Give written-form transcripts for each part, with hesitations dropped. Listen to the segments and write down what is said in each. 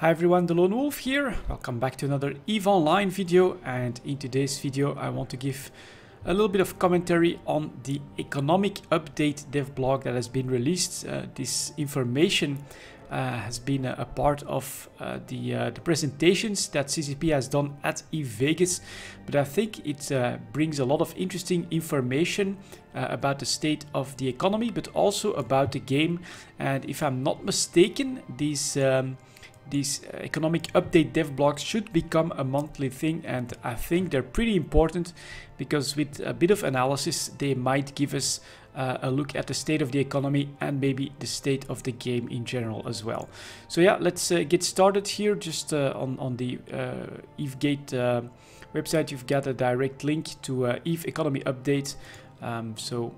Hi everyone, the Lone Wolf here. Welcome back to another EVE Online video, and in today's video I want to give a little bit of commentary on the economic update dev blog that has been released. This information has been a part of the presentations that CCP has done at EVE Vegas, but I think it brings a lot of interesting information about the state of the economy, but also about the game. And if I'm not mistaken, these economic update dev blogs should become a monthly thing, and I think they're pretty important because with a bit of analysis they might give us a look at the state of the economy and maybe the state of the game in general as well. So yeah, let's get started here. Just on the EveGate website you've got a direct link to EVE economy update. So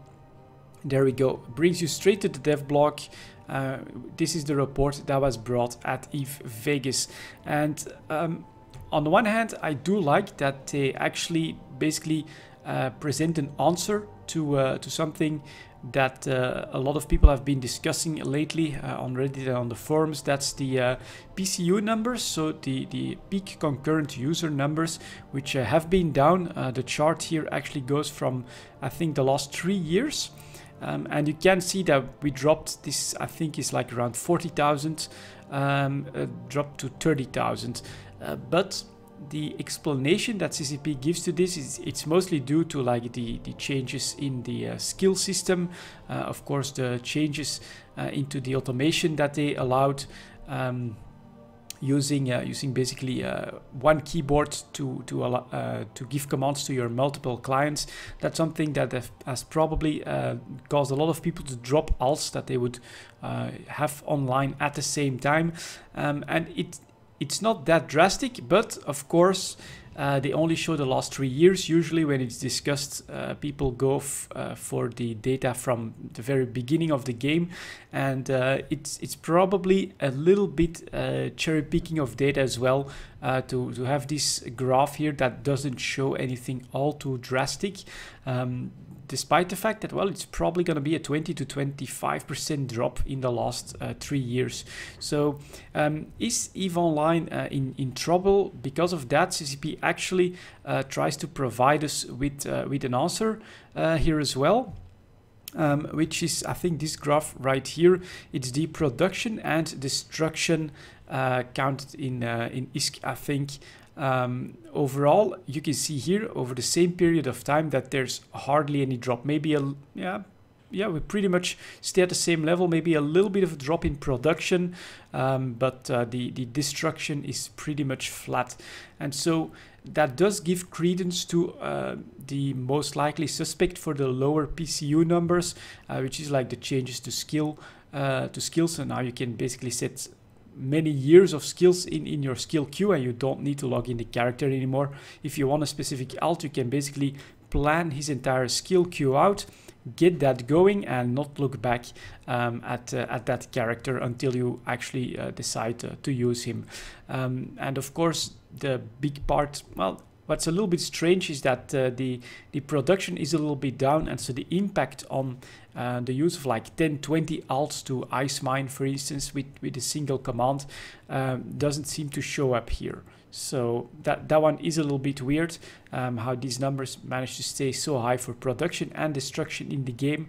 there we go, brings you straight to the dev blog. This is the report that was brought at EVE Vegas, and on the one hand I do like that they actually basically present an answer to something that a lot of people have been discussing lately on Reddit and on the forums. That's the PCU numbers, so the peak concurrent user numbers, which have been down. The chart here actually goes from, I think, the last 3 years. And you can see that we dropped this, I think is like around 40,000, dropped to 30,000. But the explanation that CCP gives to this is it's mostly due to like the changes in the skill system. Of course, the changes into the automation that they allowed. Using basically one keyboard to give commands to your multiple clients. That's something that has probably caused a lot of people to drop alts that they would have online at the same time, and it's not that drastic, but of course they only show the last 3 years. Usually when it's discussed, people go for the data from the very beginning of the game, and it's probably a little bit cherry picking of data as well, to have this graph here that doesn't show anything all too drastic, despite the fact that, well, it's probably going to be a 20 to 25% drop in the last 3 years. So is EVE Online in trouble because of that? CCP actually tries to provide us with an answer here as well, which is, I think, this graph right here. It's the production and destruction counted in ISK, I think. Overall, you can see here over the same period of time that there's hardly any drop. Maybe we pretty much stay at the same level, maybe a little bit of a drop in production, but the destruction is pretty much flat. And so that does give credence to the most likely suspect for the lower PCU numbers, which is like the changes to skills. And now you can basically set many years of skills in your skill queue, and you don't need to log in the character anymore. If you want a specific alt, you can basically plan his entire skill queue out, get that going, and not look back at that character until you actually decide to use him. And of course, the big part, well, what's a little bit strange is that the production is a little bit down, and so the impact on the use of like 10-20 alts to ice mine, for instance, with a single command doesn't seem to show up here. So that one is a little bit weird, how these numbers manage to stay so high for production and destruction in the game,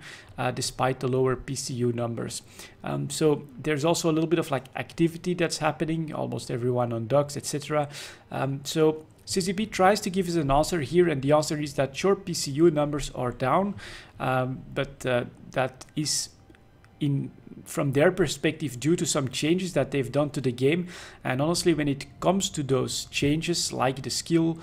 despite the lower PCU numbers. So there's also a little bit of like activity that's happening, almost everyone on docks, etc. So CCP tries to give us an answer here, and the answer is that sure, PCU numbers are down, but that is from their perspective due to some changes that they've done to the game. And honestly, when it comes to those changes, like the skill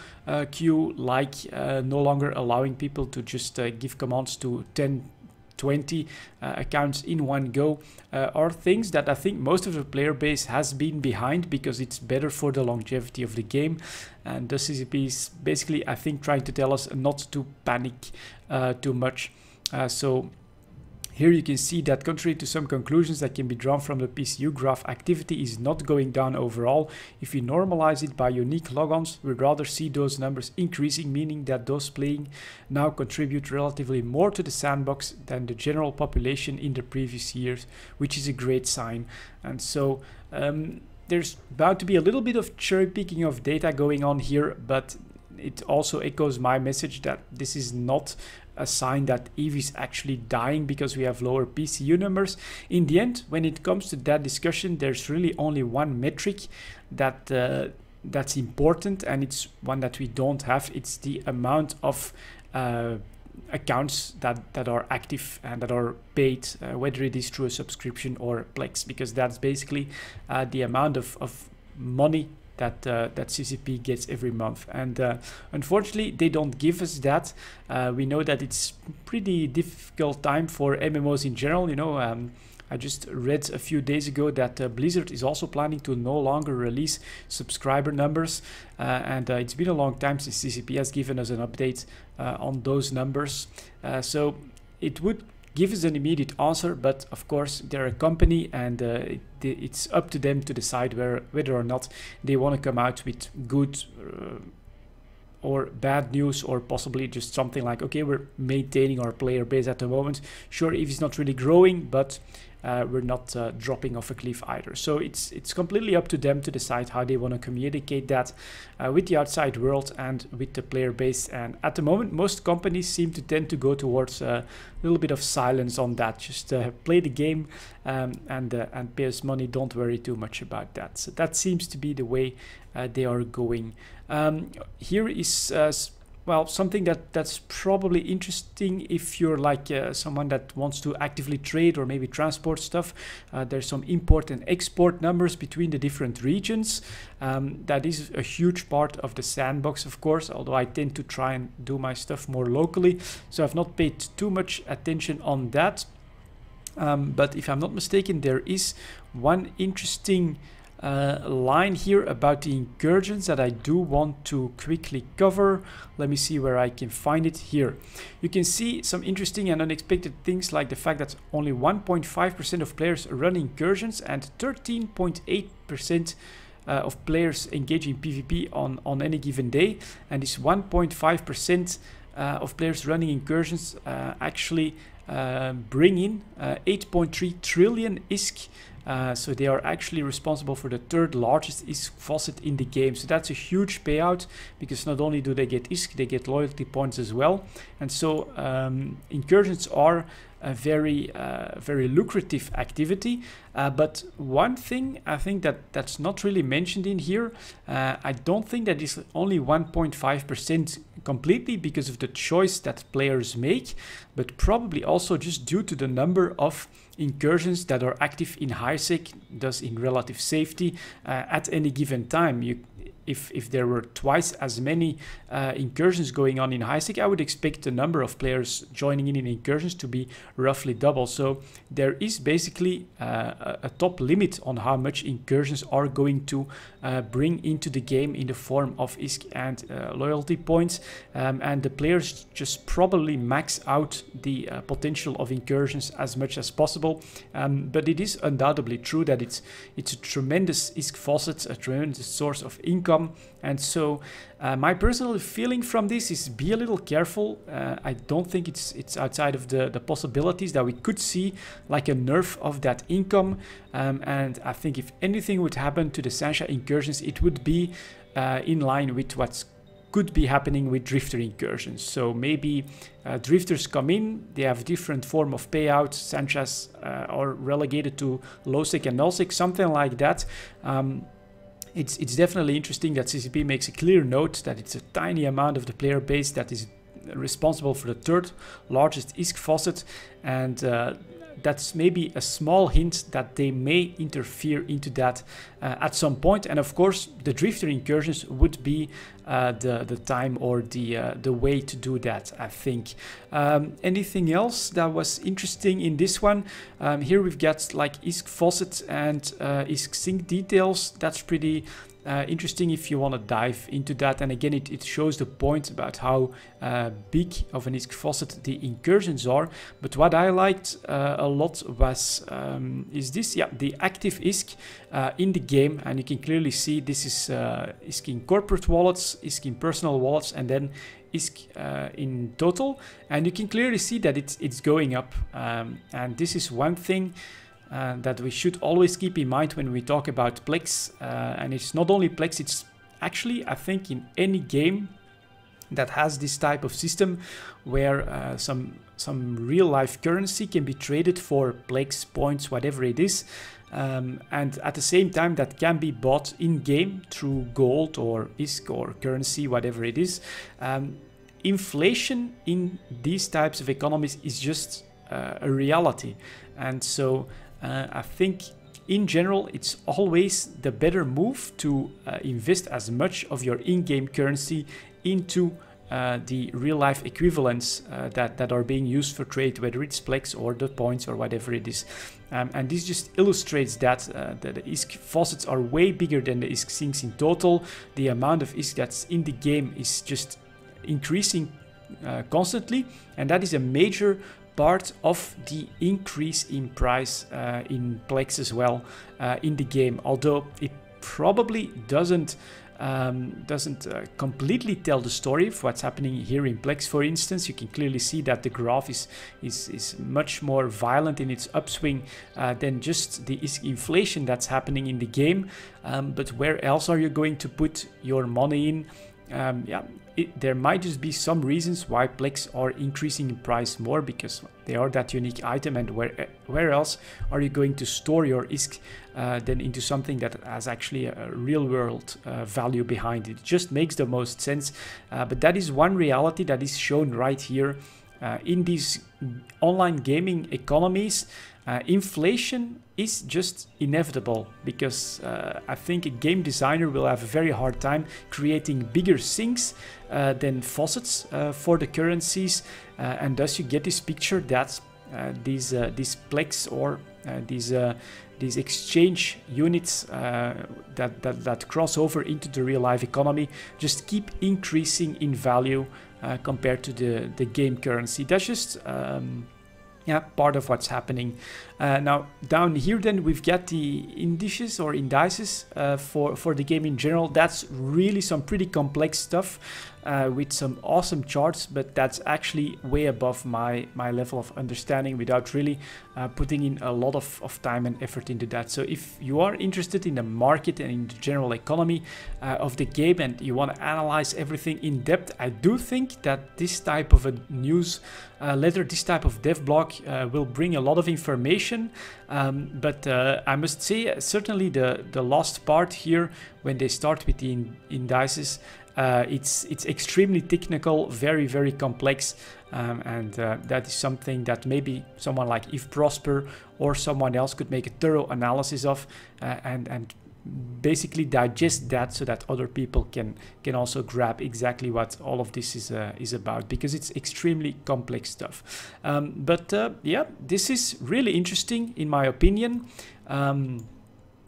queue, like no longer allowing people to just give commands to 10-20 accounts in one go, are things that I think most of the player base has been behind, because it's better for the longevity of the game. And the CCP is basically, I think, trying to tell us not to panic too much. So here you can see that contrary to some conclusions that can be drawn from the PCU graph, activity is not going down overall. If we normalize it by unique logons, we'd rather see those numbers increasing, meaning that those playing now contribute relatively more to the sandbox than the general population in the previous years, which is a great sign. And so there's bound to be a little bit of cherry picking of data going on here, but it also echoes my message that this is not a sign that EVE is actually dying because we have lower PCU numbers. In the end, when it comes to that discussion, there's really only one metric that that's important, and it's one that we don't have. It's the amount of accounts that are active and that are paid, whether it is through a subscription or Plex, because that's basically the amount of money that CCP gets every month. And unfortunately, they don't give us that. We know that it's pretty difficult time for MMOs in general. You know, I just read a few days ago that Blizzard is also planning to no longer release subscriber numbers. And it's been a long time since CCP has given us an update on those numbers. So it would give us an immediate answer, but of course they're a company, and it's up to them to decide whether or not they want to come out with good or bad news, or possibly just something like, okay, we're maintaining our player base at the moment. Sure, if it's not really growing, but we're not dropping off a cliff either. So it's completely up to them to decide how they want to communicate that with the outside world and with the player base. And at the moment, most companies seem to tend to go towards a little bit of silence on that. Just play the game and pay us money. Don't worry too much about that. So that seems to be the way they are going. Here is well, something that's probably interesting if you're like someone that wants to actively trade or maybe transport stuff. There's some import and export numbers between the different regions. That is a huge part of the sandbox, of course, although I tend to try and do my stuff more locally, so I've not paid too much attention on that. But if I'm not mistaken, there is one interesting line here about the incursions that I do want to quickly cover. Let me see where I can find it. Here you can see some interesting and unexpected things, like the fact that only 1.5% of players run incursions and 13.8% of players engage in PvP on any given day, and this 1.5% of players running incursions actually bring in 8.3 trillion ISK. So they are actually responsible for the third largest ISK faucet in the game. So that's a huge payout, because not only do they get ISK, they get loyalty points as well. And so incursions are a very lucrative activity. But one thing I think that's not really mentioned in here, I don't think that is only 1.5% completely because of the choice that players make, but probably also just due to the number of incursions that are active in HiSec, thus in relative safety, at any given time. If there were twice as many incursions going on in HiSec, I would expect the number of players joining in incursions to be roughly double. So there is basically a top limit on how much incursions are going to bring into the game in the form of ISK and loyalty points. And the players just probably max out the potential of incursions as much as possible. But it is undoubtedly true that it's a tremendous ISK faucet, a tremendous source of income. And so my personal feeling from this is be a little careful. I don't think it's outside of the possibilities that we could see like a nerf of that income. And I think if anything would happen to the Sanshia incursions, it would be in line with what's could be happening with drifter incursions. So maybe drifters come in, they have a different form of payout. Sanshias are relegated to low sec and null sec, something like that. It's definitely interesting that CCP makes a clear note that it's a tiny amount of the player base that is responsible for the third largest ISK faucet, and that's maybe a small hint that they may interfere into that at some point. And of course, the drifter incursions would be the time or the way to do that, I think. Anything else that was interesting in this one? Here we've got like ISK faucet and ISK sync details. That's pretty interesting if you want to dive into that. And again, it shows the point about how big of an ISK faucet the incursions are. But what I liked a lot was is this, yeah, the active ISK in the game. And you can clearly see this is ISK in corporate wallets, ISK in personal wallets, and then ISK in total. And you can clearly see that it's going up. And this is one thing that we should always keep in mind when we talk about Plex. And it's not only Plex, it's actually, I think, in any game that has this type of system where some real life currency can be traded for Plex, points, whatever it is. And at the same time that can be bought in-game through gold or ISK or currency, whatever it is. Inflation in these types of economies is just a reality. And so I think in general it's always the better move to invest as much of your in-game currency into the real-life equivalents that are being used for trade, whether it's Plex or the points or whatever it is. And this just illustrates that the ISK faucets are way bigger than the ISK sinks in total. The amount of ISK that's in the game is just increasing constantly, and that is a major part of the increase in price in Plex as well in the game, although it probably doesn't completely tell the story of what's happening here in Plex. For instance, you can clearly see that the graph is much more violent in its upswing than just the inflation that's happening in the game. But where else are you going to put your money in? There might just be some reasons why Plex are increasing in price more, because they are that unique item, and where else are you going to store your ISK than into something that has actually a real world value behind it. It just makes the most sense, but that is one reality that is shown right here in these online gaming economies. Inflation is just inevitable, because I think a game designer will have a very hard time creating bigger sinks than faucets for the currencies, and thus you get this picture that these Plex or these exchange units that cross over into the real life economy just keep increasing in value compared to the game currency. That's just part of what's happening. Now down here then we've got the indices or indices for the game in general. That's really some pretty complex stuff with some awesome charts, but that's actually way above my level of understanding without really putting in a lot of time and effort into that. So if you are interested in the market and in the general economy of the game and you want to analyze everything in depth, I do think that this type of a news letter, this type of dev blog will bring a lot of information. But I must say, certainly the last part here, when they start with the indices, it's extremely technical, very complex, and that is something that maybe someone like Yves Prosper or someone else could make a thorough analysis of and basically digest that, so that other people can also grab exactly what all of this is about, because it's extremely complex stuff. Yeah, this is really interesting in my opinion.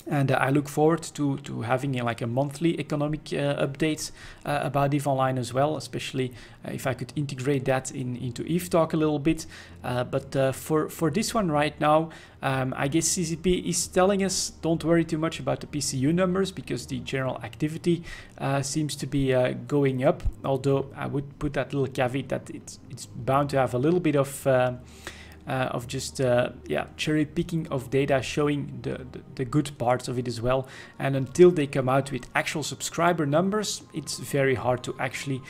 And I look forward to having like a monthly economic update about EVE Online as well, especially if I could integrate that into EVE Talk a little bit. But for this one right now, I guess CCP is telling us don't worry too much about the PCU numbers, because the general activity seems to be going up. Although I would put that little caveat that it's bound to have a little bit of just cherry picking of data showing the good parts of it as well. And until they come out with actual subscriber numbers, it's very hard to actually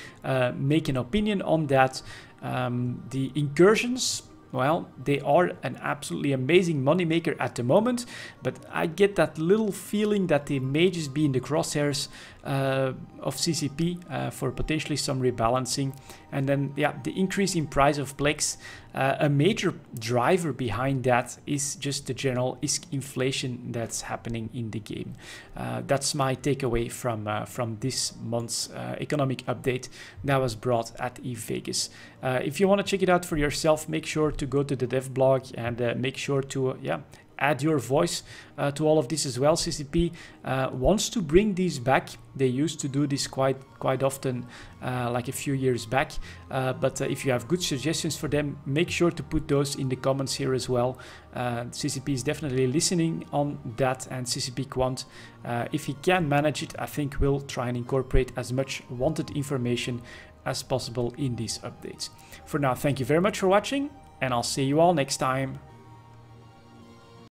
make an opinion on that. The incursions, well, they are an absolutely amazing moneymaker at the moment, but I get that little feeling that they may just be in the crosshairs of CCP for potentially some rebalancing. And then, yeah, the increase in price of Plex, a major driver behind that is just the general inflation that's happening in the game. That's my takeaway from this month's economic update that was brought at EVE Vegas. If you want to check it out for yourself, make sure to go to the dev blog and make sure to add your voice to all of this as well. CCP wants to bring these back. They used to do this quite often, like a few years back. But if you have good suggestions for them, make sure to put those in the comments here as well. CCP is definitely listening on that, and CCP Quant, if he can manage it, I think will try and incorporate as much wanted information as possible in these updates. For now, thank you very much for watching, and I'll see you all next time.